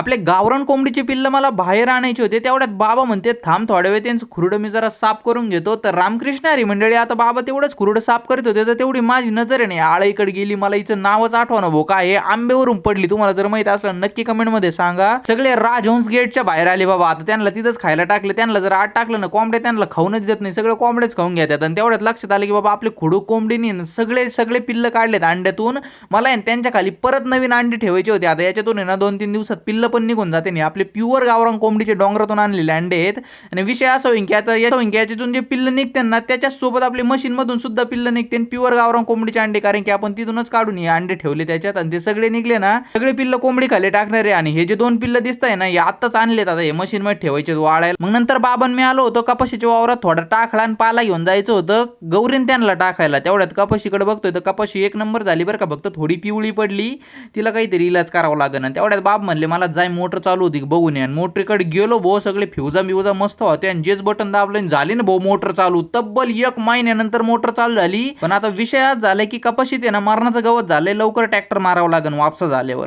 आपले गावरान कोंबडीचे पिल्ल मला बाहेर आणायचे होते. तेवढ्यात बाबा म्हणते थांब थोड्या वेळ त्यांचं खुरडं मी जरा साफ करून घेतो. तर रामकृष्ण हरी मंडळी, आता बाबा तेवढंच खुरडं साफ करत होते तर तेवढी माझी नजर आहे नाही आळईकडे गेली. मला हिचं नावच आठवना भाऊ, काय हे आंब्यावरून पडली. तुम्हाला जर माहित असलं नक्की कमेंट मध्ये सांगा. सगळे राजहंस गेटच्या बाहेर आले बाबा. आता त्यांना तिथंच खायला टाकले. त्यांना जर आत टाकलं ना कोंबड्या त्यांना खाऊनच देत नाही, सगळे कोंबड्याच खाऊन घेतात. आणि तेवढ्यात लक्षात आलं की बाबा आपले खुडू कोंबडीनी सगळे सगळे पिल्ल काढलेत अंड्यातून. मला त्यांच्या खाली परत नवीन अंडी ठेवायचे होते. आता याच्यातून आहे ना 2-3 दिवसात पिल्ल पण निघून जाते नाही. आपले प्युअर गावरान कोंबडीचे डोंगरातून आणलेले अंडे आहेत. आणि विषय असा होईल की आता याच्यातून जे पिल्ल निघते ना त्याच्यासोबत आपले मशीन मधून सुद्धा पिल्ल निघते प्युअर गावरान कोंबडीचे अंडे. कारण की आपण तिथूनच काढून हे अंडे ठेवले त्याच्यात आणि ते सगळे निघले ना सगळे पिल्ल कोंबडी खाली टाकणार आहे. आणि हे जे 2 पिल्ल दिसत आहे ना हे आत्ताच आणलेत. आता हे मशीन मध्ये ठेवायचे वाळायला. मग नंतर बाबांनी मी आलो होतो कपाशीच्या वावरात थोडा टाकला आणि पाला घेऊन जायचं होतं गौरीन त्यांना टाकायला. तेवढ्यात कपाशीकडे बघतोय तर कपाशी 1 नंबर झाली बरं का, फक्त थोडी पिवळी पडली, तिला काहीतरी इलाज करावा लागेल. आणि तेवढ्यात बाब म्हणले मला जाय मोटर चालू होती बघून. आणि मोटरीकडे गेलो भाऊ, सगळे फ्युजा मस्त होते आणि जेच बटन दाबलं झाली ना भाऊ मोटर चालू. तब्बल 1 महिन्यानंतर मोटर चालू झाली. पण आता विषय आज झालाय की कपाशीत आहे ना मरणाचं गवत झालंय, लवकर ट्रॅक्टर मारावं लागेल वापसा झाल्यावर.